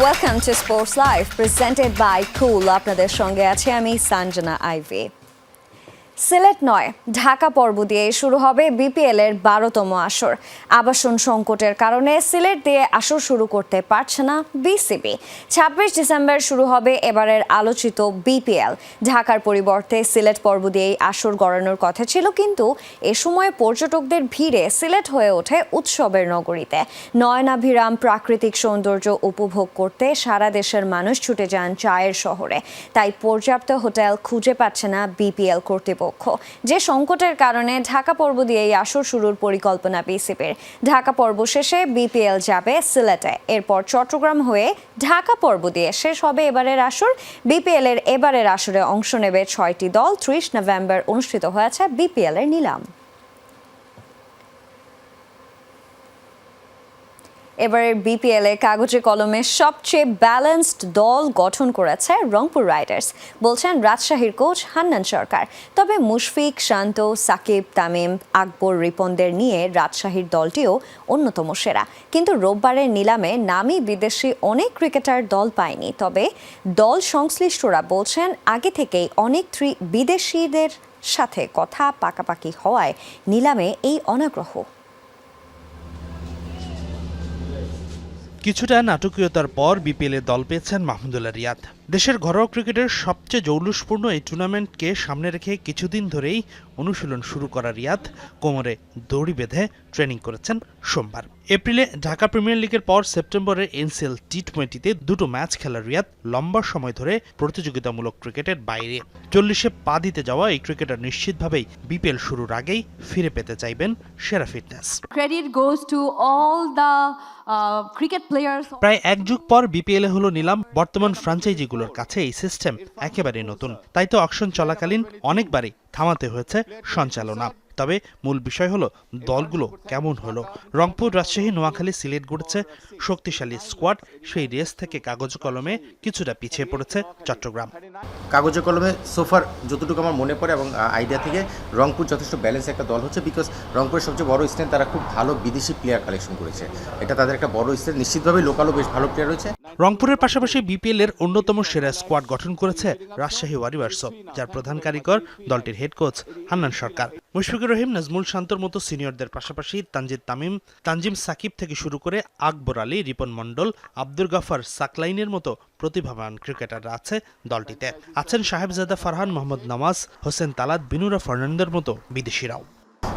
Welcome to Sports Live, presented by Cool. আপনাদের সঙ্গে আছে আমি সঞ্জনা আইভি। সিলেট নয়, ঢাকা পর্ব দিয়ে শুরু হবে বিপিএল এর 12তম আসর। আবাসন সংকটের কারণে সিলেট দিয়ে আসর শুরু করতে পারছে না বিসিবি। 26 ডিসেম্বর শুরু হবে এবারের আলোচিত বিপিএল। ঢাকার পরিবর্তে সিলেট পর্ব দিয়েই আসর গড়ানোর কথা ছিল, কিন্তু এ সময় পর্যটকদের ভিড়ে সিলেট হয়ে ওঠে উৎসবের নগরীতে। নয়নাভিরাম প্রাকৃতিক সৌন্দর্য উপভোগ করতে সারা দেশের মানুষ ছুটে যান চায়ের শহরে। তাই পর্যাপ্ত হোটেল খুঁজে পাচ্ছে না বিপিএল কর্তৃপক্ষ, যে সংকটের কারণে ঢাকা পর্ব দিয়েই আসর শুরুর পরিকল্পনা বিসিবির। ঢাকা পর্ব শেষে বিপিএল যাবে সিলেটে, এরপর চট্টগ্রাম হয়ে ঢাকা পর্ব দিয়ে শেষ হবে এবারের আসর। বিপিএল এর এবারের আসরে অংশ নেবে 6টি দল। 30 নভেম্বর অনুষ্ঠিত হয়েছে বিপিএল এর নিলাম। এবারের বিপিএল এ কাগজে কলমে সবচেয়ে ব্যালেন্সড দল গঠন করেছে রংপুর রাইডার্স, বলছেন রাজশাহীর কোচ হান্নান সরকার। তবে মুশফিক, শান্ত, সাকিব, তামিম, আকবর, রিপনদের নিয়ে রাজশাহীর দলটিও অন্যতম সেরা। কিন্তু রোববারের নিলামে নামী বিদেশি অনেক ক্রিকেটার দল পায়নি। তবে দল সংশ্লিষ্টরা বলছেন আগে থেকেই অনেক বিদেশিদের সাথে কথা পাকাপাকি হওয়ায় নিলামে এই অনাগ্রহ। কিছুটা নাটকীয়তার পর বিপিএলে দল পেয়েছেন মাহমুদুল্লাহ রিয়াদ। দেশের ঘরোয়া ক্রিকেটের সবচেয়ে জৌলুসপূর্ণ এই টুর্নামেন্টকে সামনে রেখে কিছুদিন ধরেই অনুশীলন শুরু করা রিয়াদ কোমরে দড়ি বেঁধে ট্রেনিং করেছেন সোমবার। এপ্রিলে ঢাকা প্রিমিয়ার লিগের পর সেপ্টেম্বরের এনসিএল টি20-তে দুটো ম্যাচ খেলা রিয়াদ লম্বা সময় ধরে প্রতিযোগিতামূলক ক্রিকেটের বাইরে। 40-এ পা দিতে যাওয়া এই ক্রিকেটার নিশ্চিতভাবেই বিপিএল শুরুর আগেই ফিরে পেতে চাইবেন সেরা fitness. Credit goes to all the cricket players. প্রায় এক যুগ পর বিপিএল হলো নিলাম। বর্তমান ফ্র্যাঞ্চাইজিগুলোর কাছে এই সিস্টেম একেবারেই নতুন, তাই তো অকশন চলাকালীন অনেকবারই থামাতে হয়েছে সঞ্চালনা। তবে মূল বিষয় হলো দলগুলো কেমন হলো। রংপুর, রাজশাহী, নোয়াখালী, সিলেট গড়েছে শক্তিশালী স্কোয়াড। সেই রেস থেকে কাগজ কলমে কিছুটা পিছিয়ে পড়েছে চট্টগ্রাম। কাগজে কলমে সোফার যতটুকু আমার মনে পড়ে এবং আইডিয়া থেকে রংপুর যথেষ্ট ব্যালেন্স একটা দল হচ্ছে, বিকজ রংপুরের সবচেয়ে বড় স্ট্রেন্থ তারা খুব ভালো বিদেশি প্লেয়ার কালেকশন করেছে। এটা তাদের একটা বড় স্ট্রেন্থ। নিশ্চিতভাবে লোকালও বেশ ভালো প্লেয়ার রয়েছে। রংপুরের পাশাপাশি বিপিএল এর অন্যতম সেরা স্কোয়াড গঠন করেছে রাজশাহী ওয়ারিয়র্সও, যার প্রধান কারিগর দলটির হেড কোচ হান্নান সরকার। মুশফিকুর রহিম, নাজমুল শান্তর মতো সিনিয়রদের পাশাপাশি তামিম, তানজিম, সাকিব থেকে শুরু করে আকবর আলী, রিপন মণ্ডল, আব্দুল গাফার, সাকলাইনের মতো প্রতিভাবান ক্রিকেটাররা আছে দলটিতে। আছেন সাহেবজাদা ফারহান, মোহাম্মদ নওয়াজ, হোসেন তালাত, বিনুরা ফার্নান্ডের মতো বিদেশিরাও।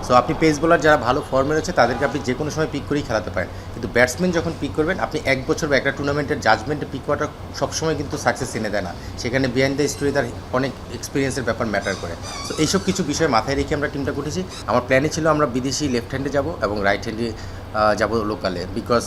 সো আপনি পেস বোলার যারা ভালো ফর্মে রয়েছে তাদেরকে আপনি যে কোনো সময় পিক করেই খেলাতে পারেন, কিন্তু ব্যাটসম্যান যখন পিক করবেন আপনি এক বছর বা একটা টুর্নামেন্টের জাজমেন্টে পিক করাটা সবসময় কিন্তু সাকসেস এনে দেয় না। সেখানে বিহাইন্ড দ্য স্টোরি তার অনেক এক্সপিরিয়েন্সের ব্যাপার ম্যাটার করে। সো এইসব কিছু বিষয় মাথায় রেখে আমরা টিমটা গঠেছি। আমার প্ল্যানে ছিল আমরা বিদেশি লেফট হ্যান্ডে যাব এবং রাইট হ্যান্ডে যাব লোকালে, বিকজ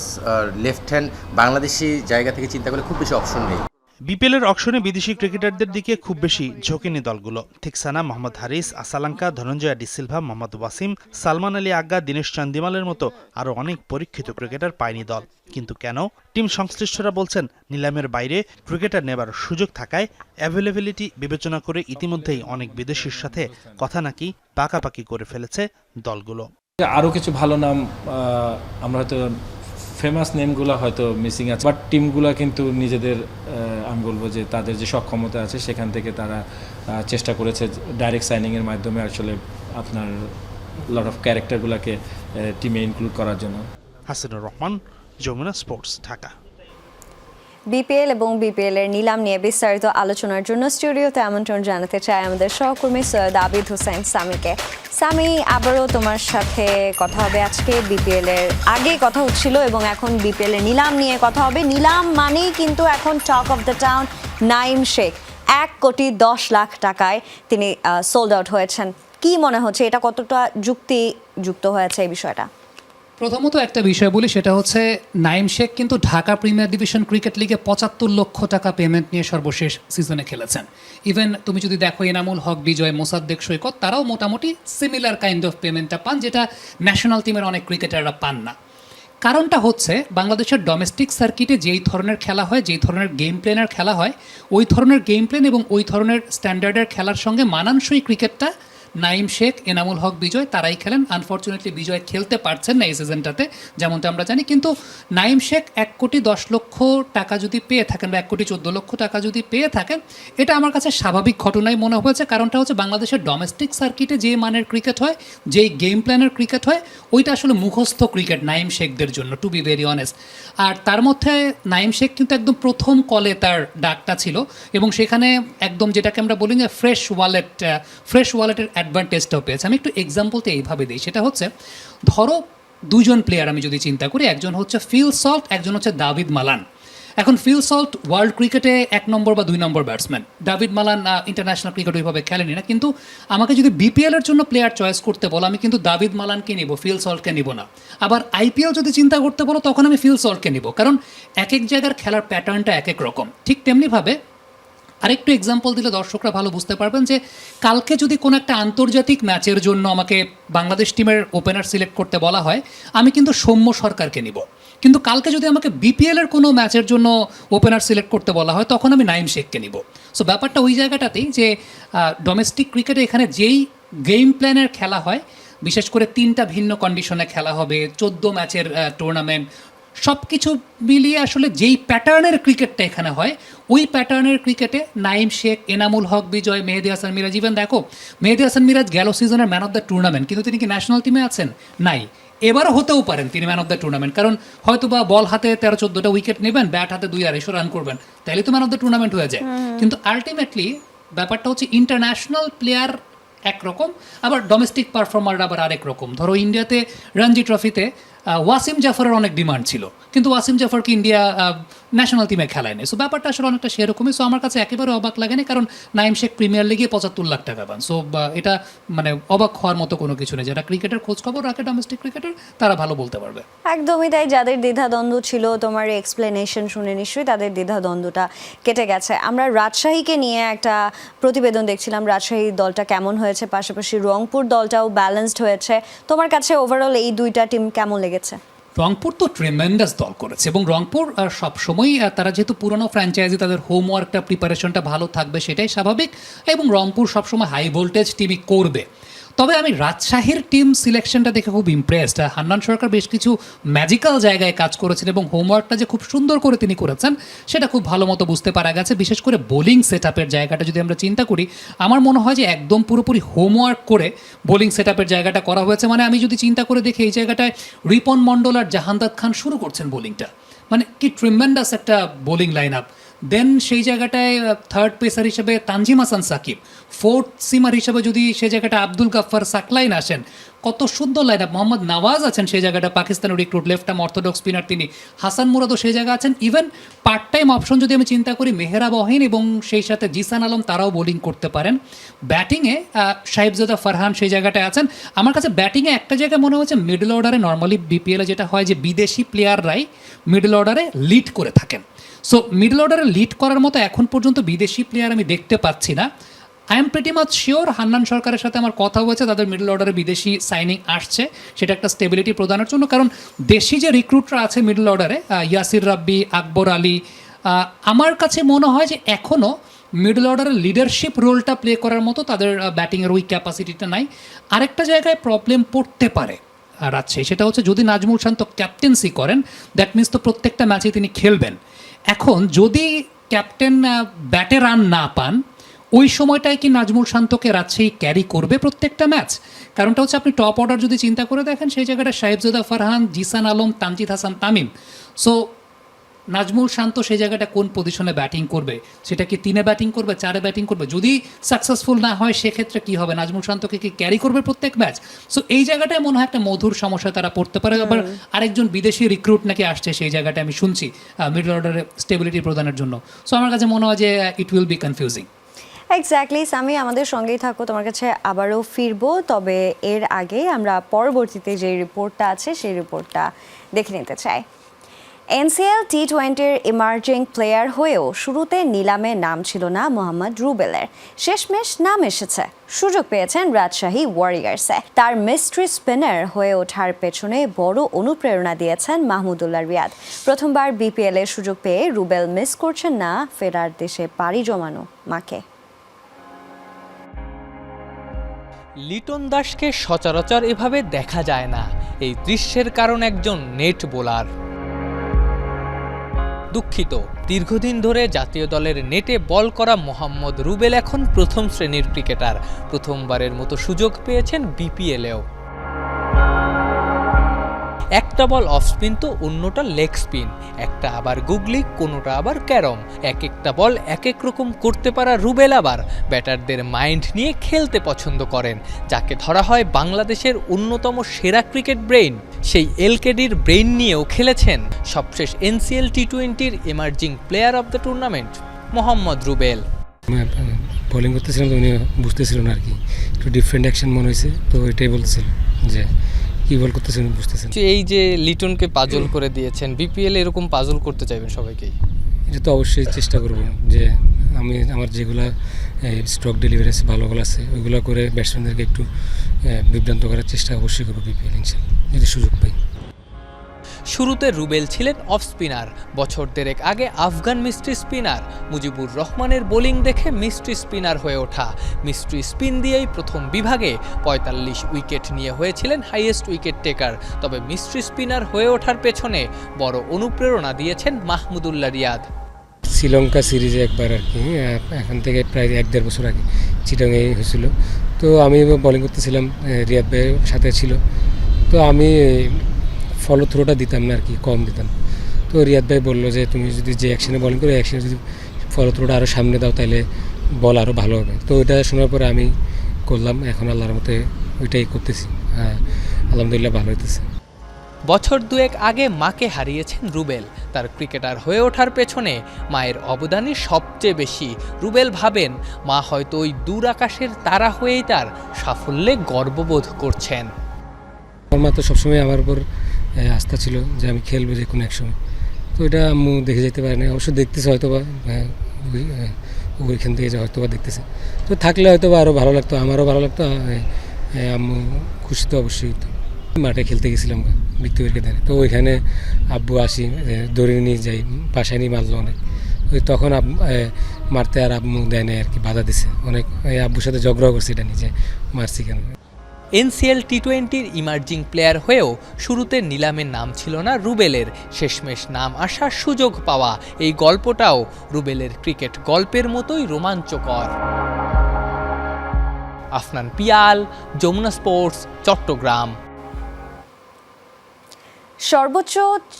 লেফট হ্যান্ড বাংলাদেশি জায়গা থেকে চিন্তা করলে খুব বেশি অপশন নেই। বিপিএল এর অকশনে বিদেশি ক্রিকেটারদের দিকে খুব বেশি ঝোঁকেনি দলগুলো। থিকসানা, মোহাম্মদ হারিস, আসালাঙ্কা, ধনঞ্জয়া ডিসিলভা, মোহাম্মদ ওয়াসিম, সালমান আলী আগ্গা, দীনেশ চান্দিমালের মতো আরও অনেক পরীক্ষিত ক্রিকেটার পায়নি দল। কিন্তু কেন? টিম সংশ্লিষ্টরা বলছেন নিলামের বাইরে ক্রিকেটার নেবার সুযোগ থাকায় অ্যাভেলেবিলিটি বিবেচনা করে ইতিমধ্যেই অনেক বিদেশির সাথে কথা নাকি পাকাপাকি করে ফেলেছে দলগুলো। আরও কিছু ভালো নাম আমরা হয়তো ফেমাস নেমগুলো হয়তো মিসিং আছে, বাট টিমগুলো কিন্তু নিজেদের আমি বলবো যে তাদের যে সক্ষমতা আছে সেখান থেকে তারা চেষ্টা করেছে ডাইরেক্ট সাইনিংয়ের মাধ্যমে আসলে আপনার লট অফ ক্যারেক্টারগুলোকে টিমে ইনক্লুড করার জন্য। হাসিনুর রহমান, যমুনা স্পোর্টস, ঢাকা। বিপিএল এবং বিপিএল এর নিলাম নিয়ে বিস্তারিত আলোচনার জন্য স্টুডিওতে আমন্ত্রণ জানাতে চাই আমাদের সহকর্মী সৈয়দ আবিদ হোসেন সামিকে। সামি, আবারও তোমার সাথে কথা হবে আজকে। বিপিএল এর আগে কথা হচ্ছিল এবং এখন বিপিএল এর নিলাম নিয়ে কথা হবে। নিলাম মানেই কিন্তু এখন talk of the town Naim Sheikh. 1,10,00,000 টাকায় তিনি সোল্ড আউট হয়েছেন। কি মনে হচ্ছে এটা কতটা যুক্তিযুক্ত হয়েছে এই বিষয়টা? প্রথমত একটা বিষয় বলি, সেটা হচ্ছে নাইম শেখ কিন্তু ঢাকা প্রিমিয়ার ডিভিশন ক্রিকেট লিগে 75 লক্ষ টাকা পেমেন্ট নিয়ে সর্বশেষ সিজনে খেলেছেন। ইভেন তুমি যদি দেখো এনামুল হক, বিজয়, মোসাদ্দেক, সৈকত, তারাও মোটামুটি সিমিলার কাইন্ড অফ পেমেন্টটা পান, যেটা ন্যাশনাল টিমের অনেক ক্রিকেটাররা পান না। কারণটা হচ্ছে বাংলাদেশের ডোমেস্টিক সার্কিটে যেই ধরনের খেলা হয়, যেই ধরনের গেম প্ল্যানের খেলা হয়, ওই ধরনের গেম প্ল্যান এবং ওই ধরনের স্ট্যান্ডার্ডের খেলার সঙ্গে মানানসই ক্রিকেটটা নাইম শেখ, এনামুল হক বিজয় তারাই খেলেন। আনফর্চুনেটলি বিজয় খেলতে পারছেন না এই সিজনটাতে, যেমনটা আমরা জানি। কিন্তু নাইম শেখ 1,10,00,000 টাকা যদি পেয়ে থাকেন বা 1,14,00,000 টাকা যদি পেয়ে থাকেন, এটা আমার কাছে স্বাভাবিক ঘটনাই মনে হয়েছে। কারণটা হচ্ছে বাংলাদেশের ডোমেস্টিক সার্কিটে যে মানের ক্রিকেট হয়, যেই গেম প্ল্যানের ক্রিকেট হয়, ওইটা আসলে মুখস্থ ক্রিকেট নাইম শেখদের জন্য, টু বি ভেরি অনেস্ট। আর তার মধ্যে নাইম শেখ কিন্তু একদম প্রথম কলে তার ডাকটা ছিল, এবং সেখানে একদম যেটাকে আমরা বলি যে ফ্রেশ ওয়ালেটের অ্যাডভান্টেজটাও পেয়েছে। আমি একটু এক্সাম্পলতে এইভাবে দিই, সেটা হচ্ছে ধরো দুজন প্লেয়ার আমি যদি চিন্তা করি, একজন হচ্ছে ফিল সল্ট, একজন হচ্ছে দাভিদ মালান। এখন ফিল সল্ট ওয়ার্ল্ড ক্রিকেটে 1 নম্বর বা 2 নম্বর batsman, Dawid Malan international cricket ওইভাবে খেলেনি না। কিন্তু আমাকে যদি বিপিএলের জন্য প্লেয়ার চয়েস করতে বলো, আমি কিন্তু দাভিদ মালানকে নিব, ফিল সল্টকে নিব না। আবার আইপিএল যদি চিন্তা করতে বলো, তখন আমি ফিল সল্টকে নিব, কারণ এক এক জায়গার খেলার প্যাটার্নটা এক এক রকম। ঠিক তেমনিভাবে আরেকটু এক্সাম্পল দিলে দর্শকরা ভালো বুঝতে পারবেন যে কালকে যদি কোনো একটা আন্তর্জাতিক ম্যাচের জন্য আমাকে বাংলাদেশ টিমের ওপেনার সিলেক্ট করতে বলা হয়, আমি কিন্তু সৌম্য সরকারকে নিব। কিন্তু কালকে যদি আমাকে বিপিএলের কোনো ম্যাচের জন্য ওপেনার সিলেক্ট করতে বলা হয়, তখন আমি নাইম শেখকে নিব। সো ব্যাপারটা ওই জায়গাটাতেই যে ডোমেস্টিক ক্রিকেটে এখানে যেই গেম প্ল্যানের খেলা হয়, বিশেষ করে 3টা ভিন্ন কন্ডিশনে খেলা হবে, 14 ম্যাচের টুর্নামেন্ট, সব কিছু মিলিয়ে আসলে যেই প্যাটার্নের ক্রিকেটটা এখানে হয়, ওই প্যাটার্নের ক্রিকেটে নাইম শেখ, এনামুল হক বিজয়, মেহেদী হাসান মিরাজ, ইভেন দেখো মেহেদী হাসান মিরাজ গেল সিজনের ম্যান অফ দ্য টুর্নামেন্ট, কিন্তু তিনি কি ন্যাশনাল টিমে আছেন? নাই। এবারও হতেও পারেন তিনি ম্যান অফ দ্য টুর্নামেন্ট, কারণ হয়তো বা বল হাতে 13-14টা উইকেট নেবেন, ব্যাট হাতে 2-250 রান করবেন, তাহলে তো ম্যান অফ দ্য টুর্নামেন্ট হয়ে যায়। কিন্তু আলটিমেটলি ব্যাপারটা হচ্ছে ইন্টারন্যাশনাল প্লেয়ার একরকম, আবার ডোমেস্টিক পারফর্মাররা আবার আরেক রকম। ধরো ইন্ডিয়াতে রঞ্জি ট্রফিতে ওয়াসিম জাফরের অনেক ডিমান্ড ছিল, কিন্তু ওয়াসিম জাফরকে ইন্ডিয়া ন্যাশনাল টিমে খেলায় নেই। সো ব্যাপারটা আসলে অনেকটা সেরকমই। সো আমার কাছে একেবারে অবাক লাগে না, কারণ নাইম শেখ প্রিমিয়ার লিগে 75 লাখ টাকা পান। সো এটা মানে অবাক হওয়ার মতো কোনো কিছু নেই। যারা ক্রিকেটের খোঁজ খবর রাখে ডোমেস্টিক ক্রিকেটের, তারা ভালো বলতে পারবে। একদমই তাই। যাদের দ্বিধাদ্বন্দ্ব ছিল, তোমার এক্সপ্লেনেশন শুনে নিশ্চয়ই তাদের দ্বিধাদ্বন্দ্বটা কেটে গেছে। আমরা রাজশাহীকে নিয়ে একটা প্রতিবেদন দেখছিলাম, রাজশাহী দলটা কেমন হয়েছে, পাশাপাশি রংপুর দলটাও ব্যালেন্সড হয়েছে। তোমার কাছে ওভারঅল এই দুইটা টিম কেমন লেগেছে? রংপুর তো ট্রেমেন্ডাস দল করেছে, এবং রংপুর সবসময় তারা যেহেতু পুরনো ফ্র্যাঞ্চাইজি, তাদের হোমওয়ার্কটা প্রিপারেশনটা ভালো থাকবে, সেটাই স্বাভাবিক, এবং রংপুর সবসময় হাই ভোল্টেজ টিমই করবে। তবে আমি রাজশাহীর টিম সিলেকশনটা দেখে খুব ইমপ্রেসড। হান্নান সরকার বেশ কিছু ম্যাজিক্যাল জায়গায় কাজ করেছেন, এবং হোমওয়ার্কটা যে খুব সুন্দর করে তিনি করেছেন, সেটা খুব ভালো মতো বুঝতে পারা গেছে। বিশেষ করে বোলিং সেট আপের জায়গাটা যদি আমরা চিন্তা করি, আমার মনে হয় যে একদম পুরোপুরি হোমওয়ার্ক করে বোলিং সেট আপের জায়গাটা করা হয়েছে। মানে আমি যদি চিন্তা করে দেখি, এই জায়গাটায় রিপন মণ্ডল আর জাহানদাদ খান শুরু করছেন বোলিংটা, মানে কি ট্রিমেন্ডাস একটা বোলিং লাইন আপ। দেন সেই জায়গাটায় থার্ড পেসার হিসেবে তানজিম হাসান সাকিব, ফোর্থ সিমার হিসেবে যদি সেই জায়গাটা আব্দুল গাফফার সাকলাইন আসেন, কত সুন্দর লাইন আপ। মোহাম্মদ নওয়াজ আছেন সেই জায়গাটা, পাকিস্তানের recruit, left arm orthodox spinner তিনি। হাসান মুরাদও সেই জায়গা আছেন। ইভেন পার্ট টাইম অপশন যদি আমি চিন্তা করি, মেহরাব ওহিন এবং সেই সাথে জিসান আলম, তারাও বোলিং করতে পারেন। ব্যাটিংয়ে সাহিবজাদা ফারহান সেই জায়গাটায় আছেন। আমার কাছে ব্যাটিংয়ে একটা জায়গায় মনে হচ্ছে, মিডল অর্ডারে নর্মালি বিপিএলে যেটা হয় যে বিদেশি প্লেয়াররাই মিডল অর্ডারে লিড করে থাকেন। সো মিডল অর্ডারে লিড করার মতো এখন পর্যন্ত বিদেশি প্লেয়ার আমি দেখতে পাচ্ছি না। I am pretty much sure Hannan সরকারের সাথে আমার কথা হয়েছে, তাদের মিডল অর্ডারে বিদেশি সাইনিং আসছে, সেটা একটা স্টেবিলিটি প্রদানের জন্য। কারণ দেশি যে রিক্রুটরা আছে মিডল অর্ডারে, ইয়াসির রাব্বি, আকবর আলী, আমার কাছে মনে হয় যে এখনও মিডল অর্ডারের লিডারশিপ রোলটা প্লে করার মতো তাদের ব্যাটিংয়ের ওই ক্যাপাসিটিটা নাই। আরেকটা জায়গায় প্রবলেম পড়তে পারে রাজশাহী, সেটা হচ্ছে যদি নাজমুল শান্ত ক্যাপ্টেন্সি করেন, দ্যাট মিনস তো প্রত্যেকটা ম্যাচে তিনি খেলবেন। এখন যদি ক্যাপ্টেন ব্যাটে রান না পান, ওই সময়টায় কি নাজমুল শান্তকে রাজশাহী ক্যারি করবে প্রত্যেকটা ম্যাচ? কারণটা হচ্ছে, আপনি টপ অর্ডার যদি চিন্তা করে দেখেন, সেই জায়গাটা সাহিবজাদা ফারহান, জিসান আলম, তানজিদ হাসান তামিম। সো নাজমুল শান্ত সেই জায়গাটা কোন পজিশনে ব্যাটিং করবে? সেটা কি 3-এ ব্যাটিং করবে, 4-এ ব্যাটিং করবে? যদি সাকসেসফুল না হয়, সেক্ষেত্রে কি হবে? নাজমুল শান্তকে কি ক্যারি করবে প্রত্যেক ম্যাচ? সো এই জায়গাটায় মনে হয় একটা মধুর সমস্যা তারা পড়তে পারে। আবার আরেকজন বিদেশি রিক্রুট নাকি আসছে সেই জায়গাটা, আমি শুনছি মিডল অর্ডারে স্টেবিলিটি প্রদানের জন্য। সো আমার কাছে মনে হয় যে it will be confusing. Exactly. Sami, আমাদের সঙ্গেই থাকো, তোমার কাছে আবারও ফিরবো। তবে এর আগে আমরা পরবর্তীতে যে রিপোর্টটা আছে সেই রিপোর্টটা দেখে নিতে চাই। এনসিএল টি-20-র ইমার্জিং প্লেয়ার হয়েও শুরুতে নিলামে নাম ছিল না মোহাম্মদ রুবেলের। শেষমেশ নাম এসেছে, সুযোগ পেয়েছেন রাজশাহী ওয়ারিয়ার্সে। তার মিস্ট্রি স্পিনার হয়ে ওঠার পেছনে বড় অনুপ্রেরণা দিয়েছেন মাহমুদুল্লাহ রিয়াদ। প্রথমবার বিপিএলের সুযোগ পেয়ে রুবেল মিস করছেন না ফেরার দেশে পাড়ি জমানো মাকে। লিটন দাসকে সচরাচর এভাবে দেখা যায় না। এই দৃশ্যের কারণ একজন নেট বোলার। দুঃখিত, দীর্ঘদিন ধরে জাতীয় দলের নেটে বল করা মোহাম্মদ রুবেল এখন প্রথম শ্রেণীর ক্রিকেটার। প্রথমবারের মতো সুযোগ পেয়েছেন বিপিএলেও। একটা বল অফ স্পিন তো অন্যটা লেগ স্পিন, একটা আবার গুগলি, কোনোটা আবার ক্যারম। এক একটা বল এক এক রকম করতে পারা রুবেল আবার ব্যাটারদের মাইন্ড নিয়ে খেলতে পছন্দ করেন, যাকে ধরা হয় বাংলাদেশের অন্যতম সেরা ক্রিকেট ব্রেইন। সেই এলকেডির ব্রেইন নিয়েও খেলেছেন সবশেষ এনসিএল টি-20-র emerging player of the tournament Mohammad Rubel. Bowling করতেছিলাম তো উনি বুঝতেছিল না আর কি, একটু ডিফারেন্ট অ্যাকশন মনে হয়েছে, তো এটাই বলতেছিল যে কি বল করতেছেন বুঝতেছেন। এই যে লিটনকে পাজল করে দিয়েছেন, বিপিএল এরকম পাজল করতে চাইবেন সবাইকেই? এটা তো অবশ্যই চেষ্টা করব যে আমি আমার যেগুলা স্ট্রোক ডেলিভারি আছে ভালো ভালো আছে ওইগুলো করে ব্যাটসম্যানদেরকে একটু বিভ্রান্ত করার চেষ্টা অবশ্যই করবো বিপিএল ইনশাল্লাহ, যদি সুযোগ পাই। শুরুতে রুবেল ছিলেন অফ স্পিনার, বছর দেড়েক আগে আফগান মিস্ট্রি স্পিনার মুজিবুর রহমানের বোলিং দেখে মিস্ট্রি স্পিনার হয়ে ওঠা। মিস্ট্রি স্পিন দিয়েই প্রথম বিভাগে ৪৫ উইকেট নিয়ে হয়েছিলেন হাইয়েস্ট উইকেট টেকার। তবে মিস্ট্রি স্পিনার হয়ে ওঠার পেছনে বড় অনুপ্রেরণা দিয়েছেন মাহমুদুল্লাহ রিয়াদ। শ্রীলঙ্কা সিরিজে একবার আর কি, এখন থেকে প্রায় ১-১.৫ বছর আগে চিটাংয়ে হয়েছিল। তো আমি বোলিং করতেছিলাম, রিয়াদ ভাইয়ের সাথে ছিল, তো আমি ফলো থ্রোটা দিতাম না আর কি, কম দিতাম। তো রিয়াদ ভাই বললো যে তুমি যদি যে অ্যাকশনে বোলিং করো অ্যাকশনে যদি ফলো থ্রোটা আরও সামনে দাও তাহলে বল আরও ভালো হবে। তো ওইটা শোনার পরে আমি করলাম, এখন আল্লাহর মতে ওইটাই করতেছি, আলহামদুলিল্লাহ ভালো হইতেছে। বছর দুয়েক আগে মাকে হারিয়েছেন রুবেল। তার ক্রিকেটার হয়ে ওঠার পেছনে মায়ের অবদানই সবচেয়ে বেশি। রুবেল ভাবেন মা হয়তো ওই দূর আকাশের তারা হয়েই তার সাফল্যে গর্ববোধ করছেন। আমার মা তো সবসময় আমার উপর আস্থা ছিল যে আমি খেলবো যে কোনো এক সময়, তো এটা আম্মু দেখে যেতে পারে না, অবশ্য দেখতেছে হয়তো বা ওইখান থেকে যে হয়তো বা দেখতেছে, তো থাকলে হয়তো বা আরও ভালো লাগতো, আমারও ভালো লাগতো, আম্মু খুশি তো অবশ্যই হতো। মাঠে খেলতে গেছিলাম বিক্রিকে দেয়, তো ওইখানে আব্বু আসি দৌড়ে নিয়ে যাই, বাসায় নিয়ে মারলো অনেক, ওই তখন মারতে আর আম্মু দেয় না আর কি, বাধা দিছে অনেক, আব্বুর সাথে ঝগড়াও করছে এটা নিয়ে যে মারছি কেন। এনসিএল টি-20-র ইমার্জিং প্লেয়ার হয়েও শুরুতে নিলামের নাম ছিল না রুবেলের। শেষমেশ নাম আসার সুযোগ পাওয়া, এই গল্পটাও রুবেলের ক্রিকেট গল্পের মতোই রোমাঞ্চকর। আফনান পিয়াল, যমুনা স্পোর্টস, চট্টগ্রাম। সর্বোচ্চ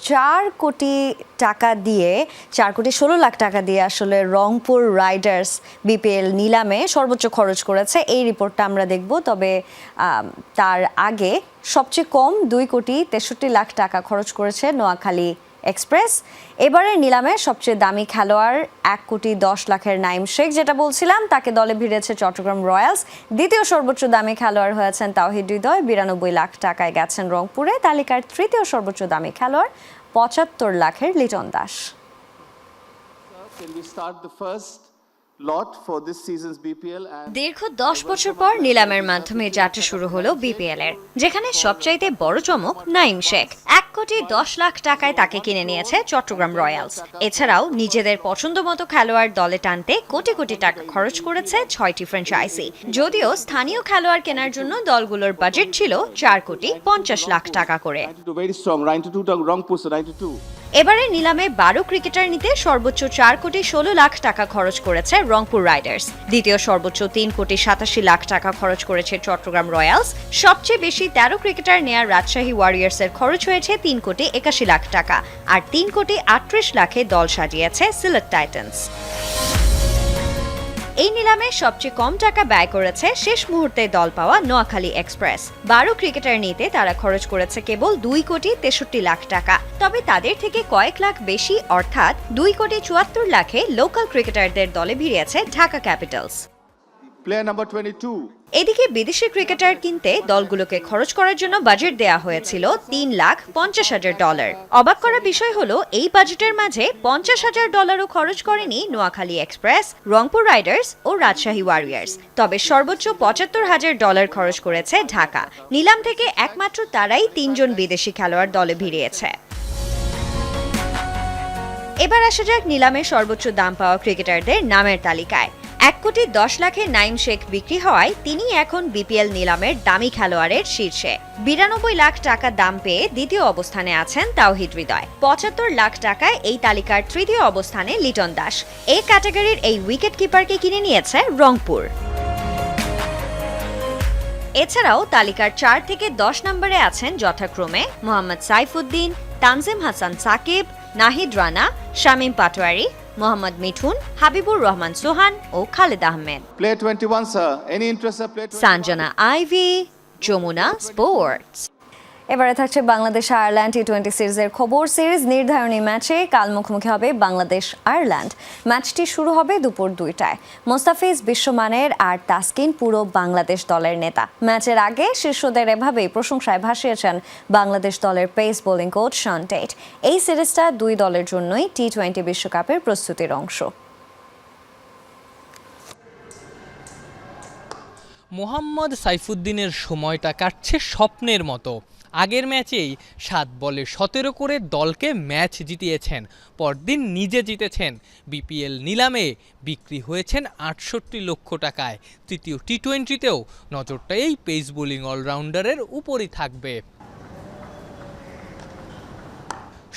৪ কোটি টাকা দিয়ে 4,16,00,000 টাকা দিয়ে আসলে রংপুর রাইডার্স বিপিএল নিলামে সর্বোচ্চ খরচ করেছে, এই রিপোর্টটা আমরা দেখব। তবে তার আগে সবচেয়ে কম 2,63,00,000 টাকা খরচ করেছে নোয়াখালী এক্সপ্রেস। এবারের নিলামে সবচেয়ে দামি খেলোয়াড় 1,10,00,000-এর নাইম শেখ, যেটা বলছিলাম, তাকে দলে ভিড়েছে চট্টগ্রাম রয়্যালস। দ্বিতীয় সর্বোচ্চ দামি খেলোয়াড় হয়েছেন তাওহিদ হৃদয়, 92 লাখ টাকায় গেছেন রংপুরে। তালিকার তৃতীয় সর্বোচ্চ দামি খেলোয়াড় 75 লাখের লিটন দাস। দীর্ঘ 10 বছর পর নিলামের মাধ্যমে যাত্রা শুরু হলো বিপিএল এর, যেখানে সবচাইতে বড় চমক নাইম শেখ। 1,10,00,000 টাকায় তাকে কিনে নিয়েছে চট্টগ্রাম রয়্যালস। এছাড়াও নিজেদের পছন্দ মতো খেলোয়াড় দলে টানতে কোটি কোটি টাকা খরচ করেছে 6টি ফ্র্যাঞ্চাইজি। যদিও স্থানীয় খেলোয়াড় কেনার জন্য দলগুলোর বাজেট ছিল 4,50,00,000 টাকা করে। এবারে নিলামে 12 ক্রিকেটার নিতে সর্বোচ্চ 4,16,00,000 টাকা খরচ করেছে রংপুর রাইডার্স। দ্বিতীয় সর্বোচ্চ 3,87,00,000 টাকা খরচ করেছে চট্টগ্রাম রয়্যালস। সবচেয়ে বেশি 13 ক্রিকেটার নেয়ার রাজশাহী ওয়ারিয়ার্সের খরচ হয়েছে 3,81,00,000 টাকা, আর 3,38,00,000-এ দল সাজিয়েছে সিলেট টাইটান্স। এই নিলামে সবচেয়ে কম টাকা ব্যয় করেছে শেষ মুহূর্তে দল পাওয়া নোয়াখালী এক্সপ্রেস। 12 ক্রিকেটার নিতে তারা খরচ করেছে কেবল 2,63,00,000 টাকা। তবে তাদের থেকে কয়েক লাখ বেশি, অর্থাৎ 2,74,00,000-এ লোকাল ক্রিকেটারদের দলে ভিড়িয়েছে ঢাকা ক্যাপিটালস। এদিকে বিদেশি ক্রিকেটার কিনতে দলগুলোকে খরচ করার জন্য বাজেট দেয়া হয়েছিল $3,50,000। অবাক করা বিষয় হলো এই বাজেটের মাঝে $50,000ও খরচ করেনি নোয়াখালী এক্সপ্রেস, রংপুর রাইডার্স ও রাজশাহী ওয়ারিয়ার্স। তবে সর্বোচ্চ $75,000 খরচ করেছে ঢাকা। নিলাম থেকে একমাত্র তারাই 3 জন বিদেশি খেলোয়াড় দলে ভিড়িয়েছে। এবার আসা যাক নিলামে সর্বোচ্চ দাম পাওয়া ক্রিকেটারদের নামের তালিকায়। 1,10,00,000-এ নাইম শেখ বিক্রি হওয়ায় তিনি এখন বিপিএল নিলামের দামি খেলোয়াড়ের শীর্ষে। 92 লাখ টাকা দাম পেয়ে দ্বিতীয় অবস্থানে আছেন তাওহিদ হৃদয়। 75 লাখ টাকায় এই তালিকার তৃতীয় অবস্থানে লিটন দাস। এই ক্যাটাগরির এই উইকেট কিপারকে কিনে নিয়েছে রংপুর। এছাড়াও তালিকার 4 থেকে 10 নম্বরে আছেন যথাক্রমে মোহাম্মদ সাইফুদ্দিন, তানজিম হাসান সাকিব, নাহিদ রানা, শামীম পাটোয়ারি, মোহাম্মদ মিঠুন, হাবিবুর রহমান সোহান ও Khaled Ahmed. Play 21, sir. Any interest, sir? Play 21. Sanjana Ivy, Jamuna sports. এবারে থাকছে বাংলাদেশ আয়ারল্যান্ড টি-20 সিরিজের খবর। সিরিজ নির্ধারণী ম্যাচে কাল মুখোমুখি হবে বাংলাদেশ আয়ারল্যান্ড। ম্যাচটি শুরু হবে দুপুর 2টায়। মোস্তাফিজ বিশ্বমানের আর তাসকিন পুরো বাংলাদেশ দলের নেতা। ম্যাচের আগে শীর্ষদের এভাবেই প্রশংসায় ভাসিয়েছেন বাংলাদেশ দলের pace bowling coach Shaun Tait. এই সিরিজটা দুই দলের জন্যই টি-20 বিশ্বকাপের প্রস্তুতির অংশ। মোহাম্মদ সাইফুদ্দিনের সময়টা কাটছে স্বপ্নের মতো। আগের ম্যাচেই 7 বলে 17 করে দলকে ম্যাচ জিতিয়েছেন, পরদিন নিজে জিতেছেন। বিপিএল নিলামে বিক্রি হয়েছেন 68 লক্ষ টাকায়। তৃতীয় টি-20তেও নজরটা এই পেস বোলিং অলরাউন্ডারের উপরই থাকবে।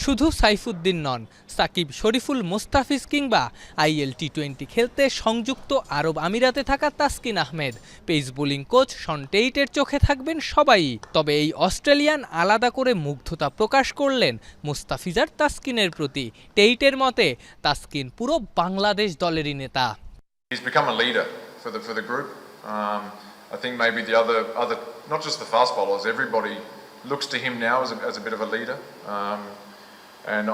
শুধু সাইফুদ্দিন নন, সাকিব, শরীফুল, মোস্তাফিজ কিংবা আইএল টি-20 খেলতে সংযুক্ত আরব আমিরাতে থাকা Taskin Ahmed. Pace bowling coach Shaun টেইটের চোখে থাকবেন সবাই। তবে এই অস্ট্রেলিয়ান আলাদা করে মুগ্ধতা প্রকাশ করলেন মোস্তাফিজ আর তাসকিনের প্রতি। টেইটের মতে তাসকিন পুরো বাংলাদেশ দলেরই নেতা। He's become a leader for the group. I think maybe the other not just the fast bowlers, everybody looks to him now as a bit of a leader. And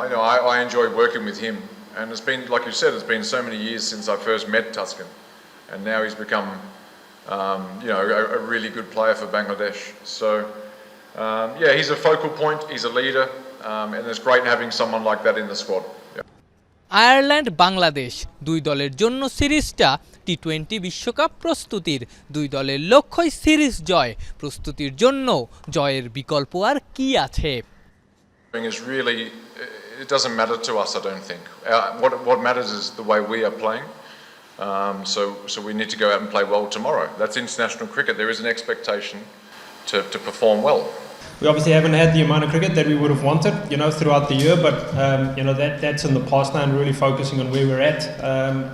I enjoy working with him. And it's been, like you said, it's been so many years since I first met Taskin, and now he's become, a really good player for Bangladesh. So, yeah, he's a focal point. He's a leader, and it's great having someone like that in the squad. Ireland Bangladesh দুই দলের জন্য সিরিজটা টি-20 বিশ্বকাপ প্রস্তুতির। দুই দলের লক্ষ্যই series জয়। প্রস্তুতির জন্য জয়ের বিকল্প আর কি আছে? Is really, it doesn't matter to us, I don't think. What matters is the way we are playing. So we need to go out and play well tomorrow. That's international cricket. There is an expectation to perform well. We obviously haven't had the amount of cricket that we would have wanted, throughout the year. But that's in the past now, and really focusing on where we're at.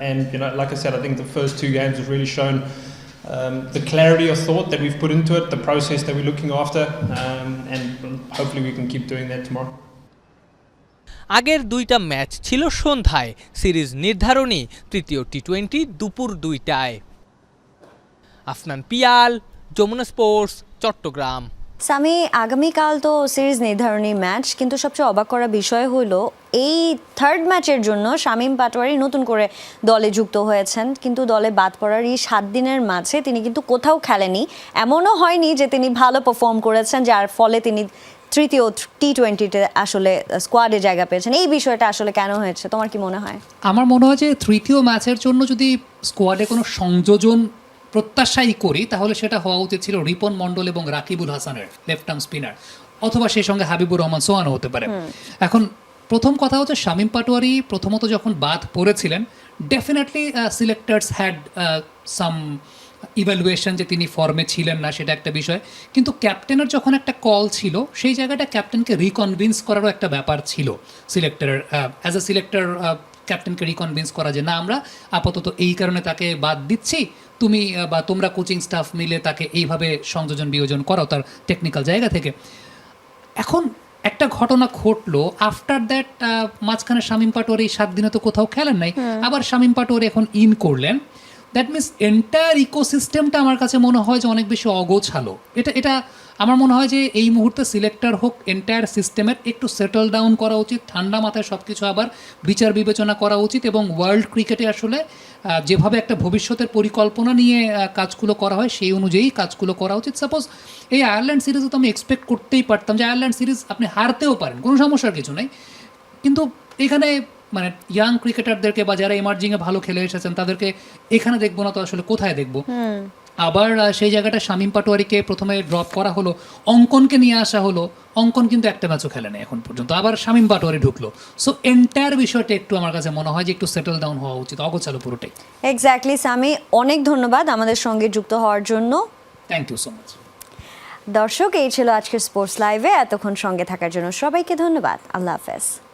And like I said, I think the first 2 games have really shown the clarity of thought that we've put into it, the process that we're looking after, and hopefully we can keep doing that tomorrow. আগের 2টা match ছিল সন্ধ্যায়। Series নির্ধারণী তৃতীয় টি-20 দুপুর 2টায়। Afnan Piyal, Jamuna sports, Chittagong. Sami, আগামীকাল তো series নির্ধারণী ম্যাচ, কিন্তু সবচেয়ে অবাক করা বিষয় হলো এই থার্ড ম্যাচের জন্য শামীম পাটোয়ারি নতুন করে দলে যুক্ত হয়েছেন, কিন্তু দলে বাদ পড়ার এই 7 দিনের মাঝে তিনি কিন্তু কোথাও খেলেনি। এমনও হয়নি যে তিনি ভালো পারফর্ম করেছেন, যার ফলে তিনি তৃতীয় টি-20তে আসলে স্কোয়াডে জায়গা পেয়েছেন। এই বিষয়টা আসলে কেন হয়েছে, তোমার কি মনে হয়? আমার মনে হয় যে তৃতীয় ম্যাচের জন্য যদি স্কোয়াডে কোনো সংযোজন প্রত্যাশাই করি, তাহলে সেটা হওয়া উচিত ছিল রিপন মণ্ডল এবং রাকিবুল হাসানের, লেফট আর্ম স্পিনার, অথবা সেই সঙ্গে হাবিবুর রহমান সোহানও হতে পারে। এখন প্রথম কথা হচ্ছে শামীম পাটোয়ারি প্রথমত যখন বাদ পড়েছিলেন, definitely selectors had some evaluation যে তিনি ফর্মে ছিলেন না, সেটা একটা বিষয়। কিন্তু ক্যাপ্টেনের যখন একটা কল ছিল, সেই জায়গাটা ক্যাপ্টেনকে রিকনভিন্স করারও একটা ব্যাপার ছিল সিলেক্টরের। অ্যাজ এ সিলেক্টর ক্যাপ্টেনকে রিকনভিন্স করা যে না, আমরা আপাতত এই কারণে তাকে বাদ দিচ্ছি, তুমি বা তোমরা কোচিং স্টাফ মিলে তাকে এইভাবে সংযোজন বিয়োজন করাও তার টেকনিক্যাল জায়গা থেকে। এখন একটা ঘটনা ঘটলো, আফটার দ্যাট মাঝখানে শামীম পাটোয়ারি 7 দিনে তো কোথাও খেলেন নাই, আবার শামীম পাটোয়ারি এখন ইন করলেন। দ্যাট মিনস এন্টায়ার ইকোসিস্টেমটা আমার কাছে মনে হয় যে অনেক বেশি অগোছালো। এটা আমার মনে হয় যে এই মুহূর্তে সিলেক্টর হোক, এন্টায়ার সিস্টেমের একটু সেটেল ডাউন করা উচিত, ঠান্ডা মাথায় সব কিছু আবার বিচার বিবেচনা করা উচিত, এবং ওয়ার্ল্ড ক্রিকেটে আসলে যেভাবে একটা ভবিষ্যতের পরিকল্পনা নিয়ে কাজগুলো করা হয় সেই অনুযায়ী কাজগুলো করা উচিত। সাপোজ এই আয়ারল্যান্ড সিরিজে তো আমি এক্সপেক্ট করতেই পারতাম যে আয়ারল্যান্ড সিরিজ আপনি হারতেও পারেন, কোনো সমস্যার কিছু নেই, কিন্তু এখানে মানে ইয়াং ক্রিকেটারদেরকে বা যারা এমার্জিংয়ে ভালো খেলে এসেছেন তাদেরকে এখানে দেখবো না তো আসলে কোথায় দেখবো? আবার সেই জায়গাটা শামীম পাটোয়ারিকে প্রথমে ড্রপ করা হলো, অঙ্কনকে নিয়ে আসা হলো, অঙ্কন কিন্তু একটা ম্যাচও খেলে না এখন পর্যন্ত, আবার শামীম পাটোয়ারি ঢুকলো। সো এন্টায়ার বিষয়টা একটু আমার কাছে মনে হয় যে একটু সেটেল ডাউন হওয়া উচিত, অগোছালো পুরোটাই। এক্স্যাক্টলি সামি, অনেক ধন্যবাদ আমাদের সঙ্গে যুক্ত হওয়ার জন্য। Thank you so much. দর্শক, এই ছিল আজকের স্পোর্টস লাইভে। এতক্ষণ সঙ্গে থাকার জন্য সবাইকে ধন্যবাদ। আল্লাহ হাফেজ।